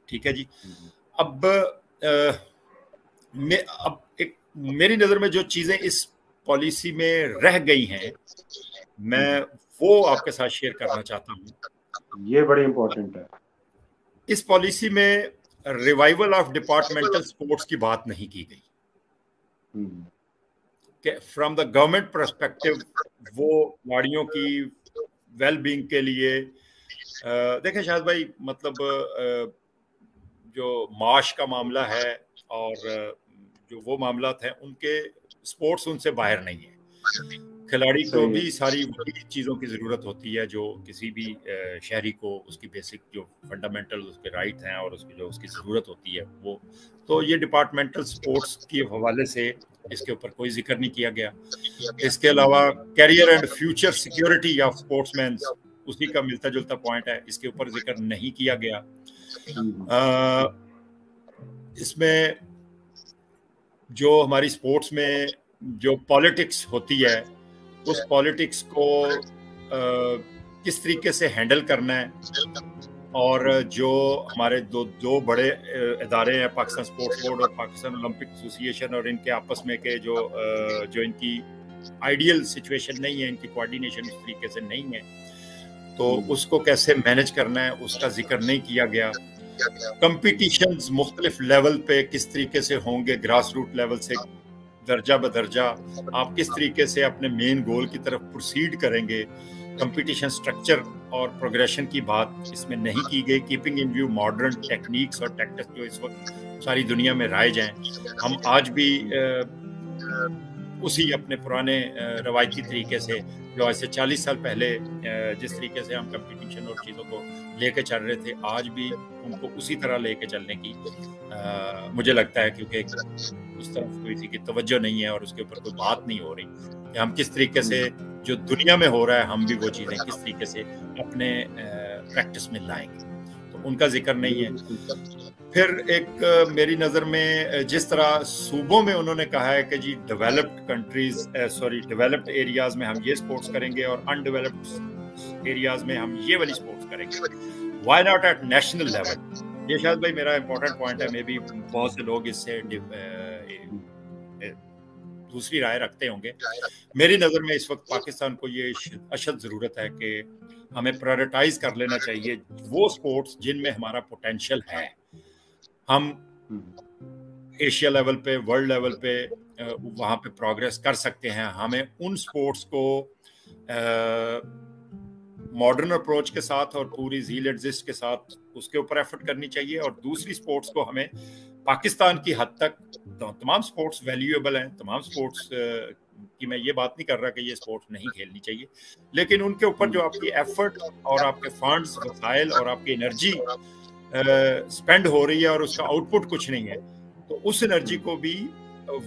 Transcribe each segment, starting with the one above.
ठीक है जी। अब एक मेरी नज़र में जो चीज़ें इस पॉलिसी में रह गई हैं, मैं वो आपके साथ शेयर करना चाहता हूँ। ये बड़ी इंपॉर्टेंट है। इस पॉलिसी में रिवाइवल ऑफ डिपार्टमेंटल स्पोर्ट्स की बात नहीं की गई कि फ्रॉम द गवर्नमेंट पर्सपेक्टिव वो खिलाड़ियों की वेल बीइंग के लिए देखें शायद भाई, मतलब जो माश का मामला है और जो वो मामला हैं उनके स्पोर्ट्स उनसे बाहर नहीं है। खिलाड़ी को भी सारी वही चीज़ों की ज़रूरत होती है जो किसी भी शहरी को उसकी बेसिक जो फंडामेंटल उसके राइट हैं और उसकी जो उसकी ज़रूरत होती है वो। तो ये डिपार्टमेंटल स्पोर्ट्स के हवाले से इसके ऊपर कोई जिक्र नहीं किया गया। इसके अलावा career and future security of sportsman, उसी का मिलता जुलता पॉइंट है, इसके ऊपर जिक्र नहीं किया गया। इसमें जो हमारी स्पोर्ट्स में जो पॉलिटिक्स होती है उस पॉलिटिक्स को किस तरीके से हैंडल करना है, और जो हमारे दो बड़े इदारे हैं, पाकिस्तान स्पोर्ट्स बोर्ड और पाकिस्तान ओलंपिक एसोसिएशन, और इनके आपस में के जो इनकी आइडियल सिचुएशन नहीं है, इनकी कोऑर्डिनेशन इस तरीके से नहीं है, तो उसको कैसे मैनेज करना है उसका जिक्र नहीं किया गया। कंपटीशंस मुख्तलिफ लेवल पे किस तरीके से होंगे, ग्रास रूट लेवल से दर्जा बदर्जा आप किस तरीके से अपने मेन गोल की तरफ प्रोसीड करेंगे, कंपटीशन स्ट्रक्चर और प्रोग्रेशन की बात इसमें नहीं की गई। Keeping in view modern techniques और टैक्टिक्स जो इस वक्त सारी दुनिया में राइज हैं, हम आज भी उसी अपने पुराने रवायती तरीके से जो आज से 40 साल पहले जिस तरीके से हम कंपटीशन और चीज़ों को लेके चल रहे थे, आज भी उनको उसी तरह लेके चलने की मुझे लगता है, क्योंकि उस तरफ किसी की तवज्जो नहीं है और उसके ऊपर कोई बात नहीं हो रही कि हम किस तरीके से जो दुनिया में हो रहा है हम भी वो चीज़ें किस तरीके से अपने प्रैक्टिस में लाएंगे, तो उनका जिक्र नहीं है। फिर एक मेरी नज़र में जिस तरह सूबों में उन्होंने कहा है कि जी डेवलप्ड एरियाज में हम ये स्पोर्ट्स करेंगे और अनडेवलप्ड एरियाज में हम ये वाली स्पोर्ट्स करेंगे, why not at national level. ये शायद भाई मेरा इंपॉर्टेंट पॉइंट है, मे बी बहुत से लोग इससे दूसरी राय रखते होंगे। मेरी नज़र में इस वक्त पाकिस्तान को ये अशद ज़रूरत है कि हमें प्रायोरिटाइज कर लेना चाहिए वो स्पोर्ट्स जिनमें हमारा पोटेंशियल है। हम एशिया लेवल पे, वर्ल्ड लेवल पे वहाँ पे प्रोग्रेस कर सकते हैं। हमें उन स्पोर्ट्स को मॉडर्न अप्रोच के साथ और पूरी ज़ील एग्जिस्ट के साथ उसके ऊपर एफर्ट करनी चाहिए, और दूसरी स्पोर्ट्स को हमें पाकिस्तान की हद तक, तमाम स्पोर्ट्स वैल्यूएबल हैं, तमाम स्पोर्ट्स की मैं ये बात नहीं कर रहा कि ये स्पोर्ट्स नहीं खेलनी चाहिए, लेकिन उनके ऊपर जो आपकी एफर्ट और आपके फंड्स, वसाइल और आपकी एनर्जी स्पेंड हो रही है और उसका आउटपुट कुछ नहीं है, तो उस एनर्जी को भी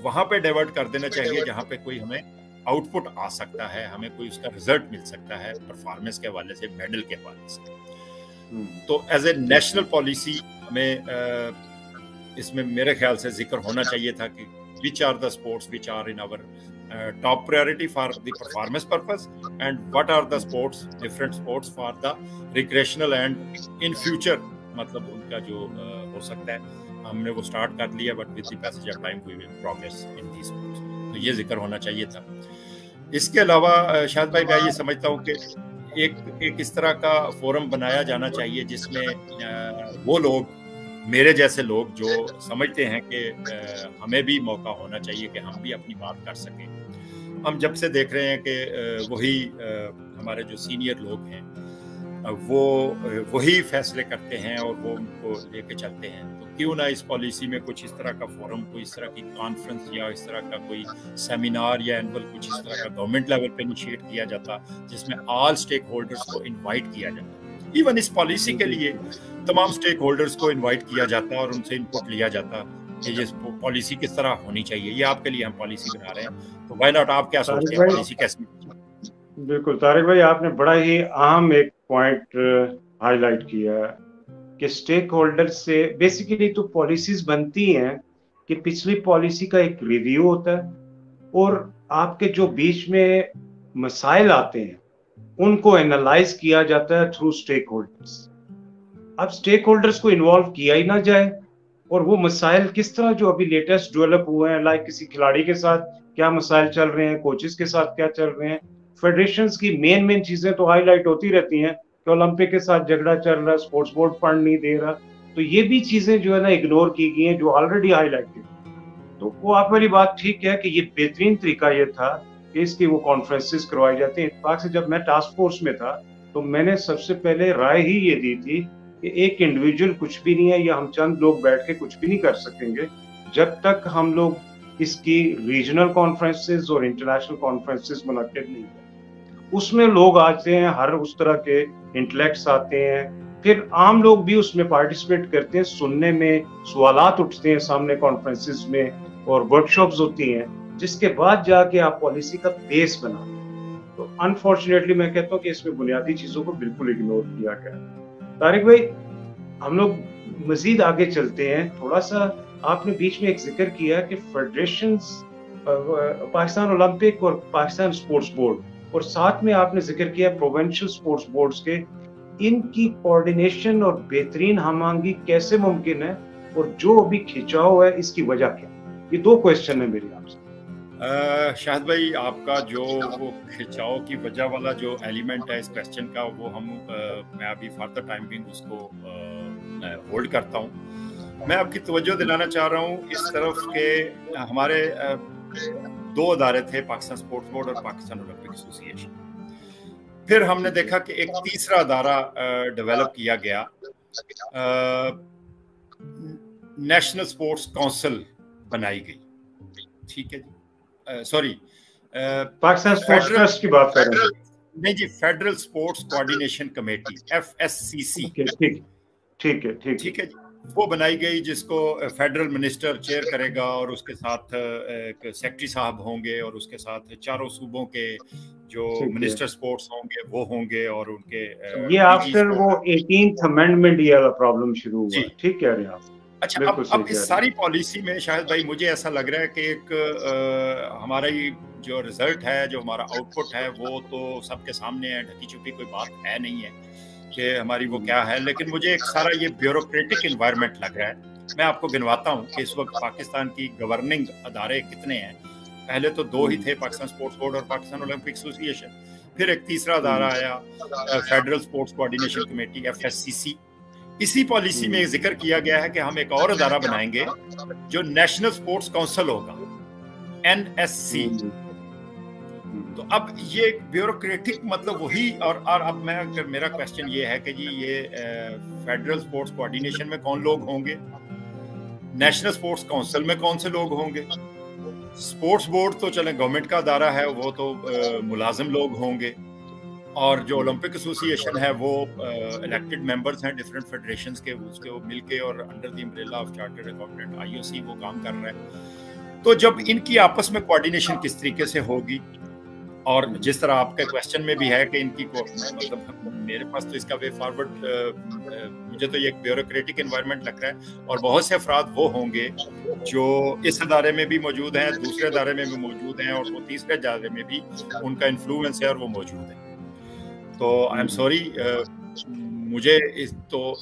वहाँ पे डाइवर्ट कर देना चाहिए जहाँ पे कोई हमें आउटपुट आ सकता है, हमें कोई उसका रिजल्ट मिल सकता है परफॉर्मेंस के हवाले से, मेडल के हवाले से। तो एज ए नेशनल पॉलिसी हमें इसमें मेरे ख्याल से जिक्र होना चाहिए था कि which are the sports which are in our top priority for the performance purpose, and what are the sports, different sports for the recreational and in future, मतलब उनका जो हो सकता है। हमने वो स्टार्ट कर लिया, but with the passage of time we will progress in these sports, तो ये जिक्र होना चाहिए था। इसके अलावा शायद भाई मैं ये समझता हूँ कि एक इस तरह का फोरम बनाया जाना चाहिए जिसमें वो लोग, मेरे जैसे लोग जो समझते हैं कि हमें भी मौका होना चाहिए कि हम भी अपनी बात कर सकें। हम जब से देख रहे हैं कि वही हमारे जो सीनियर लोग हैं वो वही फैसले करते हैं और वो उनको लेके चलते हैं, तो क्यों ना इस पॉलिसी में कुछ इस तरह का फोरम, कोई इस तरह की कॉन्फ्रेंस या इस तरह का कोई सेमिनार या एनुअल कुछ इस तरह का गवर्नमेंट लेवल पे इनिशिएट किया जाता जिसमें ऑल स्टेक होल्डर्स को इन्वाइट किया जाता। इवन इस पॉलिसी के लिए तमाम स्टेक होल्डर्स को इन्वाइट किया जाता और उनसे इनपुट लिया जाता कि ये पॉलिसी किस तरह होनी चाहिए। ये आपके लिए हम पॉलिसी बना रहे हैं, तो व्हाई नॉट, आप क्या सोचते हैं पॉलिसी कैसे? बिल्कुल तारिक भाई, आपने बड़ा ही अहम एक पॉइंट हाईलाइट किया कि स्टेक होल्डर से बेसिकली तो पॉलिसीज बनती हैं कि पिछली पॉलिसी का एक रिव्यू होता है और आपके जो बीच में मसाइल आते हैं उनको एनालाइज किया जाता है थ्रू स्टेक होल्डर्स। अब स्टेक होल्डर्स को इन्वॉल्व किया ही ना जाए, और वो मसाइल किस तरह जो अभी लेटेस्ट डेवलप हुए हैं, लाइक किसी खिलाड़ी के साथ क्या मसाइल चल रहे हैं, कोचेस के साथ क्या चल रहे हैं, फेडरेशंस की मेन चीजें तो हाईलाइट होती रहती हैं कि ओलंपिक के साथ झगड़ा चल रहा है, स्पोर्ट्स बोर्ड फंड नहीं दे रहा, तो ये भी चीजें जो है ना इग्नोर की गई हैं जो ऑलरेडी हाईलाइटेड। तो वो आप वाली बात ठीक है कि ये बेहतरीन तरीका ये था कि इसकी वो कॉन्फ्रेंसेस करवाई जाती हैं। इत्तेफाक से जब मैं टास्क फोर्स में था तो मैंने सबसे पहले राय ही ये दी थी कि एक इंडिविजुअल कुछ भी नहीं है, या हम चंद लोग बैठ के कुछ भी नहीं कर सकेंगे जब तक हम लोग इसकी रीजनल कॉन्फ्रेंसेस और इंटरनेशनल कॉन्फ्रेंसेस मुनक्किद नहीं करें। उसमें लोग आते हैं, हर उस तरह के इंटेलेक्ट्स आते हैं, फिर आम लोग भी उसमें पार्टिसिपेट करते हैं, सुनने में सवालात उठते हैं सामने कॉन्फ्रेंसेस में, और वर्कशॉप्स होती हैं, जिसके बाद जाके आप पॉलिसी का बेस बनाते हैं। तो अनफॉर्चुनेटली मैं कहता हूँ कि इसमें बुनियादी चीजों को बिल्कुल इग्नोर किया गया। तारिक भाई, हम लोग मजीद आगे चलते हैं थोड़ा सा। आपने बीच में एक जिक्र किया कि फेडरेशंस, पाकिस्तान ओलंपिक और पाकिस्तान स्पोर्ट्स बोर्ड, और साथ में आपने जिक्र किया प्रोविंशियल स्पोर्ट्स बोर्ड्स के, इनकी कोऑर्डिनेशन और बेहतरीन हमआहंगी कैसे मुमकिन है, और जो अभी खिंचाव है इसकी वजह क्या? ये दो क्वेश्चन है मेरे आपसे। शाहिद भाई, आपका जो वो खिंचाव की वजह वाला जो एलिमेंट है इस क्वेश्चन का, वो मैं अभी फॉर द टाइम बिंग उसको होल्ड करता हूँ। मैं आपकी तवज्जो दिलाना चाह रहा हूँ इस तरफ के हमारे दो अदारे थे, पाकिस्तान स्पोर्ट्स बोर्ड और पाकिस्तान ओलंपिक एसोसिएशन। फिर हमने देखा कि एक तीसरा अदारा डेवलप किया गया, नेशनल स्पोर्ट्स काउंसिल बनाई गई। ठीक है जी, सॉरी, पाकिस्तान स्पोर्ट्स ट्रस्ट की बात कर रहे हैं? नहीं जी, federal sports coordination committee, FSCC। ठीक है जी, वो बनाई गई, जिसको फेडरल मिनिस्टर चेयर करेगा, और उसके साथ एक सेक्रेटरी साहब होंगे, और उसके साथ चारों सूबों के जो मिनिस्टर स्पोर्ट्स होंगे वो होंगे, और उनके ये आफ्टर वो 18th अमेंडमेंट ये वाला प्रॉब्लम शुरू हुआ। ठीक कह रहे हैं आप। अच्छा, अब इस सारी पॉलिसी में शायद भाई मुझे ऐसा लग रहा है कि एक हमारा जो रिजल्ट है, जो हमारा आउटपुट है, वो तो सबके सामने है, ढकी छुपी कोई बात है नहीं है कि हमारी वो क्या है। लेकिन मुझे एक सारा ये ब्यूरोक्रेटिक एनवायरनमेंट लग रहा है। मैं आपको गिनवाता हूँ कि इस वक्त पाकिस्तान की गवर्निंग अदारे कितने हैं। पहले तो दो ही थे, पाकिस्तान स्पोर्ट्स बोर्ड और पाकिस्तान ओलंपिक एसोसिएशन। फिर एक तीसरा अदारा आया, federal sports coordination committee, FSCC। इसी पॉलिसी में जिक्र किया गया है कि हम एक और अदारा बनाएंगे जो नेशनल स्पोर्ट्स काउंसिल होगा, NSC। तो अब ये ब्यूरोक्रेटिक मतलब वही, और अब मेरा क्वेश्चन ये है कि जी ये फेडरल स्पोर्ट्स कोऑर्डिनेशन में कौन लोग होंगे, नेशनल स्पोर्ट्स काउंसिल में कौन से लोग होंगे, स्पोर्ट्स बोर्ड तो चले गवर्नमेंट का अदारा है, वो तो मुलाजिम लोग होंगे, और जो ओलंपिक एसोसिएशन है वो इलेक्टेड मेंबर्स हैं डिफरेंट फेडरेशंस के, उसके वो मिलके और under the umbrella of chartered accountant IOC वो काम कर रहे हैं। तो जब इनकी आपस में कोऑर्डिनेशन किस तरीके से होगी, और जिस तरह आपके क्वेश्चन में भी है कि इनकी मतलब मेरे पास तो इसका वे फॉरवर्ड, मुझे तो ये एक ब्यूरोक्रेटिक एनवायरनमेंट लग रहा है, और बहुत से अफराद वो होंगे जो इस अदारे में भी मौजूद हैं, दूसरे अदारे में भी मौजूद हैं, और वो तीसरे अदारे में भी उनका इन्फ्लुएंस है और वो मौजूद है। तो आई एम सॉरी, मुझे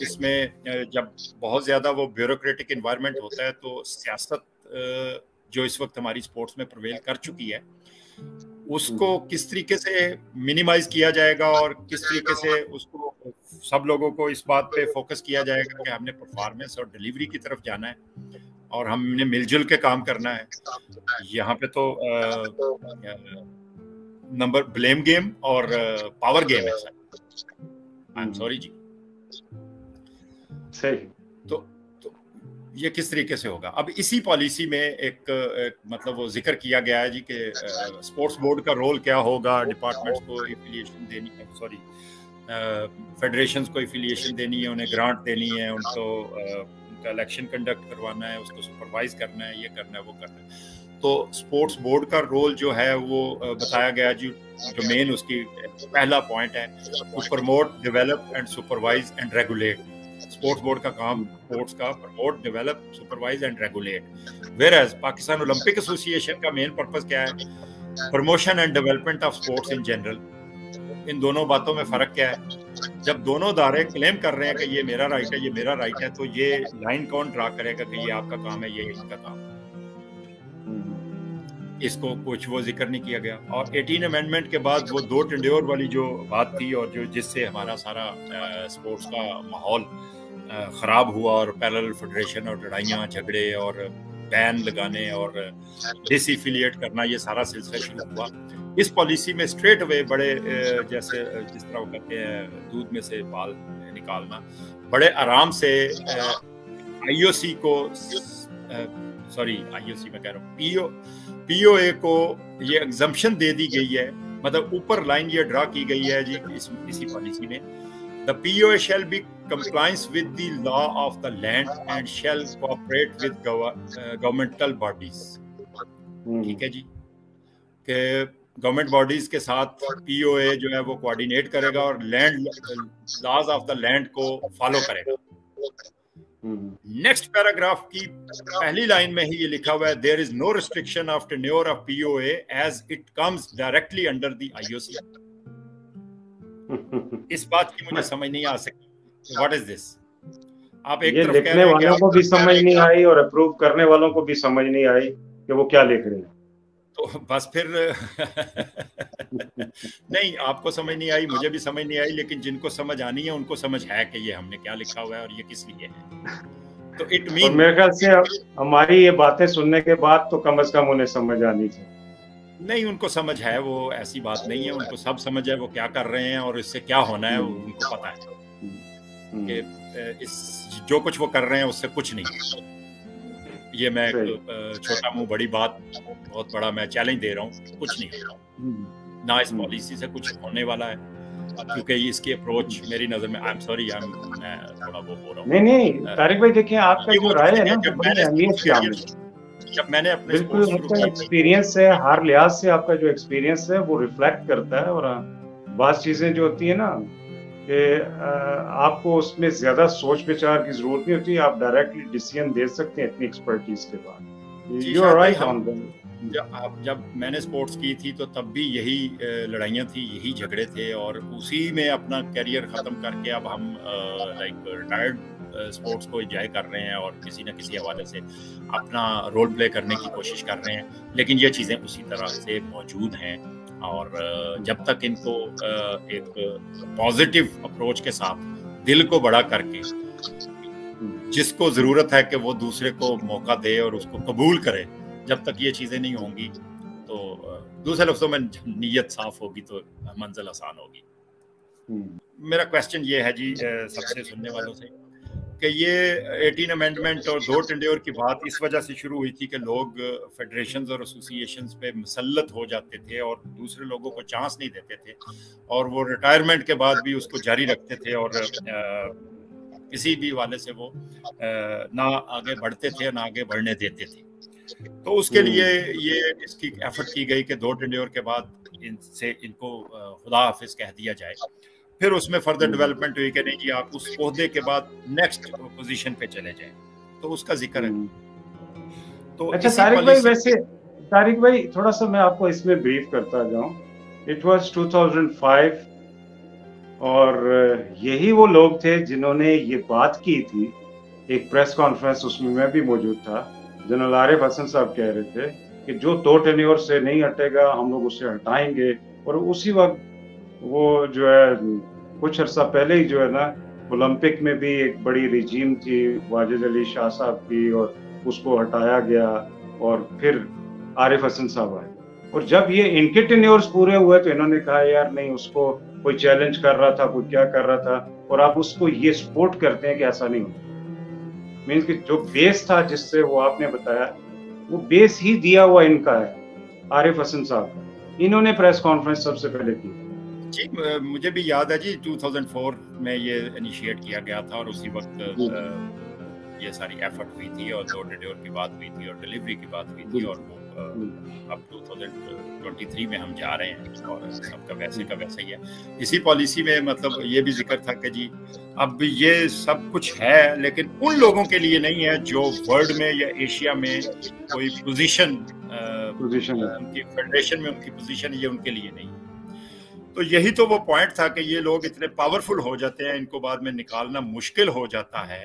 इसमें जब बहुत ज़्यादा वो ब्यूरोक्रेटिक एनवायरनमेंट होता है, तो सियासत जो इस वक्त हमारी स्पोर्ट्स में प्रिवेल कर चुकी है, उसको किस तरीके से मिनिमाइज किया जाएगा, और किस तरीके से उसको सब लोगों को इस बात पे फोकस किया जाएगा कि हमने परफॉर्मेंस और डिलीवरी की तरफ जाना है, और हमने मिलजुल के काम करना है। यहाँ पे तो नंबर ब्लेम गेम और पावर गेम है सर। आई एम सॉरी जी। सही। तो ये किस तरीके से होगा? अब इसी पॉलिसी में एक मतलब वो जिक्र किया गया है जी कि स्पोर्ट्स बोर्ड का रोल क्या होगा, डिपार्टमेंट्स को एफिलिएशन देनी है, सॉरी फेडरेशंस को एफिलिएशन देनी है, उन्हें ग्रांट देनी है, उनको उनका इलेक्शन कंडक्ट करवाना है, उसको सुपरवाइज करना है, ये करना है, वो करना है। तो स्पोर्ट्स बोर्ड का रोल जो है वो बताया गया जी, जो मेन उसकी पहला पॉइंट है, to promote, develop and supervise and regulate. Sports board का काम स्पोर्ट्स का promote, develop, supervise and regulate. Whereas Pakistan Olympic association का मेन पर्पस क्या है? Promotion and development of sports in general. इन दोनों बातों में फर्क क्या है? جب دونوں ادارے کلیم کر رہے ہیں کہ یہ میرا رائٹ ہے یہ میرا رائٹ ہے تو یہ لائن کون ڈرا کرے گا کہ یہ آپ کا کام ہے یہ ان کا کام ہے؟ اس کو کچھ وہ ذکر نہیں کیا گیا. اور 18 امینڈمنٹ کے بعد وہ 2 ٹنڈیور والی جو بات تھی اور جو جس سے ہمارا سارا سپورٹس کا ماحول خراب ہوا اور پیرلل فیڈریشن اور لڑائیاں جھگڑے اور بین لگانے اور ڈس ایفیلیٹ کرنا یہ سارا سلسلہ شروع ہوا. اس پالیسی میں اسٹریٹ اوے بڑے جیسے جس طرح وہ کہتے ہیں دودھ میں سے بال نکالنا بڑے آرام سے آئی او سی کو سوری آئی او سی میں کہہ رہا ہوں پی او اے کو یہ ایگزمپشن دے دی گئی ہے. مطلب اوپر لائن یہ ڈرا کی گئی ہے جی اسی پالیسی میں the POA shall be compliance with the law of the land and shall cooperate with governmental bodies. ٹھیک ہے جی کہ گورنمنٹ باڈیز کے ساتھ پی او اے جو ہے وہ کوآرڈینیٹ کرے گا اور land laws of the land کو فالو کرے گا. نیکسٹ پیراگراف کی پہلی لائن میں ہی یہ لکھا ہوا ہے there is no restriction of tenure of POA as it comes directly under the IOC. اس بات کی مجھے سمجھ نہیں آ سکی واٹ از دس. آپ ایک طرف لکھنے والوں کو بھی سمجھ نہیں آئی اور اپروو کرنے والوں کو بھی سمجھ نہیں آئی کہ وہ کیا لکھ رہے ہیں. تو بس پھر نہیں آپ کو سمجھ نہیں آئی مجھے بھی سمجھ نہیں آئی لیکن جن کو سمجھ آنی ہے ان کو سمجھ ہے کہ یہ ہم نے کیا لکھا ہوا ہے اور یہ کس لیے ہے. تو اٹ مین میرے خیال سے ہماری یہ باتیں سننے کے بعد تو کم از کم انہیں سمجھ آنی چاہیے. نہیں ان کو سمجھ ہے وہ ایسی بات نہیں ہے ان کو سب سمجھ ہے وہ کیا کر رہے ہیں اور اس سے کیا ہونا ہے ان کو پتا ہے کہ اس جو کچھ وہ کر رہے ہیں اس سے کچھ نہیں. یہ میں چھوٹا منہ بڑی بات بہت بڑا میں چیلنج دے رہا ہوں کچھ نہیں نہ اس پالیسی سے کچھ ہونے والا ہے کیونکہ اس کی اپروچ میری نظر میں میں تھوڑا وہ ہو رہا ہوں. نہیں طارق بھائی دیکھیں آپ کا جو رائے ہے نا بڑی اہمیت کی عامل جب میں نے اپنے بالکل ایکسپیرینس ہے ہر لحاظ سے آپ کا جو ایکسپیرینس ہے وہ ریفلیکٹ کرتا ہے. اور بعض چیزیں جو ہوتی ہیں نا کہ آپ کو اس میں زیادہ سوچ بچار کی ضرورت نہیں ہوتی آپ ڈائریکٹلی ڈیسیژن دے سکتے ہیں اتنی ایکسپرٹیز کے بعد. You are right on that. جب میں نے سپورٹس کی تھی تو تب بھی یہی لڑائیاں تھی یہی جھگڑے تھے اور اسی میں اپنا کیریئر ختم کر کے اب ہم لائک ریٹائرڈ سپورٹس کو انجوائے کر رہے ہیں اور کسی نہ کسی حوالے سے اپنا رول پلے کرنے کی کوشش کر رہے ہیں. لیکن یہ چیزیں اسی طرح سے موجود ہیں اور جب تک ان کو ایک پازیٹیو اپروچ کے ساتھ دل کو بڑا کر کے جس کو ضرورت ہے کہ وہ دوسرے کو موقع دے اور اس کو قبول کرے جب تک یہ چیزیں نہیں ہوں گی تو دوسرے لفظوں میں نیت صاف ہوگی تو منزل آسان ہوگی. میرا کویسچن یہ ہے جی سب سے سننے والوں سے کہ یہ 18 امینڈمنٹ اور 2 ٹنڈیور کی بات اس وجہ سے شروع ہوئی تھی کہ لوگ فیڈریشنز اور ایسوسیشنز پہ مسلط ہو جاتے تھے اور دوسرے لوگوں کو چانس نہیں دیتے تھے اور وہ ریٹائرمنٹ کے بعد بھی اس کو جاری رکھتے تھے اور کسی بھی حوالے سے وہ نہ آگے بڑھتے تھے نہ آگے بڑھنے دیتے تھے. تو اس کے لیے یہ اس کی ایفرٹ کی گئی کہ 2 ٹنڈیور کے بعد ان کو خدا حافظ کہہ دیا جائے. پھر اس میں فردر ڈیولپمنٹ ہوئی کہ نہیں جی آپ اس عہدے کے بعد نیکسٹ پوزیشن پہ چلے جائیں تو اس کا ذکر ہے. تو اچھا طارق بھائی ویسے طارق بھائی تھوڑا سا میں آپ کو اس میں بریف کرتا جاؤں. اٹ واز 2005 اور یہی وہ لوگ تھے جنہوں نے یہ بات کی تھی ایک پریس کانفرنس اس میں بھی موجود تھا. جنرل عارف حسن صاحب کہہ رہے تھے کہ جو 2 ٹینیور سے نہیں ہٹے گا ہم لوگ اسے ہٹائیں گے. اور اسی وقت وہ جو ہے کچھ عرصہ پہلے ہی جو ہے نا اولمپک میں بھی ایک بڑی رجیم تھی واجد علی شاہ صاحب کی اور اس کو ہٹایا گیا اور پھر عارف حسن صاحب آئے. اور جب یہ ان کے ٹینیورز پورے ہوئے تو انہوں نے کہا یار نہیں اس کو کوئی چیلنج کر رہا تھا کوئی کیا کر رہا تھا اور آپ اس کو یہ سپورٹ کرتے ہیں کہ ایسا نہیں ہوتا. مینس کہ جو بیس تھا جس سے وہ آپ نے بتایا وہ بیس ہی دیا ہوا ان کا ہے عارف حسن صاحب کا. انہوں نے پریس کانفرنس سب سے پہلے کی. جی مجھے بھی یاد ہے جی 2004 میں یہ انیشیٹ کیا گیا تھا اور اسی وقت یہ ساری ایفرٹ ہوئی تھی اور 2 ٹنڈیور کی بات ہوئی تھی اور ڈیلیوری کی بات ہوئی تھی اور اب 2023 میں ہم جا رہے ہیں اور سب کا ویسے ہی ہے. اسی پالیسی میں مطلب یہ بھی ذکر تھا کہ جی اب یہ سب کچھ ہے لیکن ان لوگوں کے لیے نہیں ہے جو ورلڈ میں یا ایشیا میں کوئی پوزیشن ان کی فیڈریشن میں ان کی پوزیشن یہ ان کے لیے نہیں ہے. تو یہی تو وہ پوائنٹ تھا کہ یہ لوگ اتنے پاورفل ہو جاتے ہیں، ان کو بعد میں نکالنا مشکل ہو جاتا ہے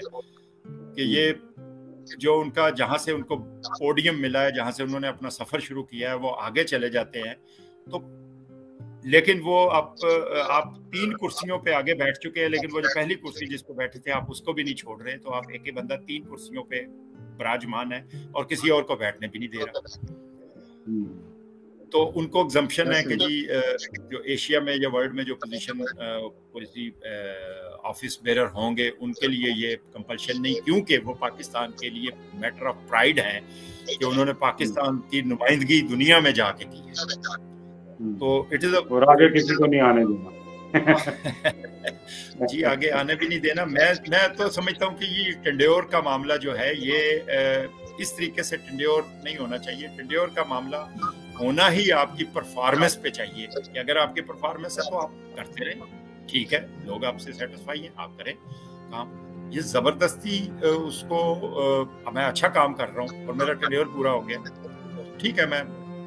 کہ یہ جو ان کا جہاں سے ان کو پوڈیم ملا ہے، جہاں سے انہوں نے اپنا سفر شروع کیا ہے، وہ آگے چلے جاتے ہیں. تو لیکن وہ آپ 3 کرسیوں پہ آگے بیٹھ چکے ہیں، لیکن وہ جو پہلی کرسی جس پہ بیٹھے تھے آپ اس کو بھی نہیں چھوڑ رہے. تو آپ ایک ہی بندہ 3 کرسیوں پہ براجمان ہے اور کسی اور کو بیٹھنے بھی نہیں دے رہا. تو ان کو ایگزمپشن ہے کہ جی جو ایشیا میں یا ورلڈ میں جو پوزیشن پولیسی آفس بیرر ہوں گے ان کے لیے یہ کمپلشن نہیں، کیونکہ وہ پاکستان کے لیے میٹر آف پرائڈ ہے کہ انہوں نے پاکستان کی نمائندگی دنیا میں جا کے کی ہے. تو اٹ از اور آگے کسی کو نہیں آنے دینا. جی آگے آنے بھی نہیں دینا. میں تو سمجھتا ہوں کہ یہ ٹنڈیور کا معاملہ جو ہے یہ اس طریقے سے ٹنڈیور نہیں ہونا چاہیے. ٹنڈیور کا معاملہ ہونا ہی آپ کی پرفارمنس پہ چاہیے کہ اگر آپ کی پرفارمنس ہے تو آپ کرتے رہیں، ٹھیک ہے، لوگ آپ سے سیٹسفائی ہیں، آپ کریں کام. یہ زبردستی اس کو میں اچھا کام کر رہا ہوں اور میرا ٹینیور پورا ہو گیا، ٹھیک ہے، میں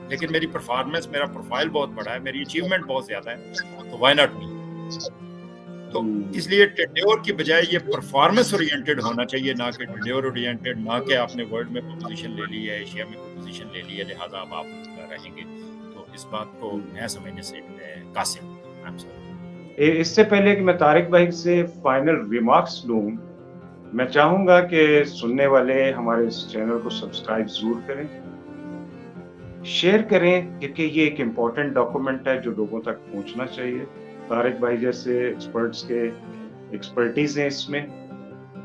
لیکن میری پرفارمنس، میرا پروفائل بہت بڑا ہے، میری اچیومنٹ بہت زیادہ ہے، تو وائی ناٹ می. تو اس لیے ٹینیور کی بجائے یہ پرفارمنس اورینٹیڈ ہونا چاہیے، نہ کہ ٹینیور اورینٹیڈ، نہ کہ آپ نے ورلڈ میں کوئی پوزیشن لے لی ہے، ایشیا میں کوئی پوزیشن لے لی ہے لہٰذا اب آپ رہیں گے. تو اس بات کو میں سمجھنے سے قاصر ہوں. اس سے پہلے کہ میں طارق بھائی سے فائنل ریمارکس لوں، میں چاہوں گا کہ سننے والے ہمارے اس چینل کو سبسکرائب ضرور کریں، شیئر کریں، کیونکہ یہ ایک امپورٹنٹ ڈاکومنٹ ہے جو لوگوں تک پہنچنا چاہیے. طارق بھائی جیسے ایکسپرٹس کے ایکسپرٹیز ہیں اس میں.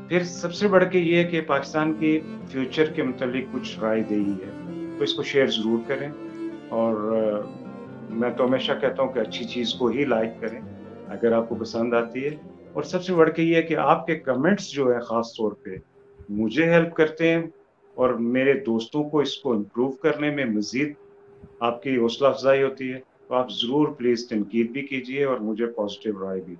پھر سب سے بڑھ کے یہ ہے کہ پاکستان کے فیوچر کے متعلق کچھ رائے دہی ہے، تو اس کو شیئر ضرور کریں. اور میں تو ہمیشہ کہتا ہوں کہ اچھی چیز کو ہی لائک کریں اگر آپ کو پسند آتی ہے. اور سب سے بڑھ کے یہ ہے کہ آپ کے کمنٹس جو ہے خاص طور پہ مجھے ہیلپ کرتے ہیں اور میرے دوستوں کو اس کو امپروو کرنے میں مزید آپ کی حوصلہ افزائی ہوتی ہے. تو آپ ضرور پلیز تنقید بھی کیجیے اور مجھے پازیٹیو رائے بھی.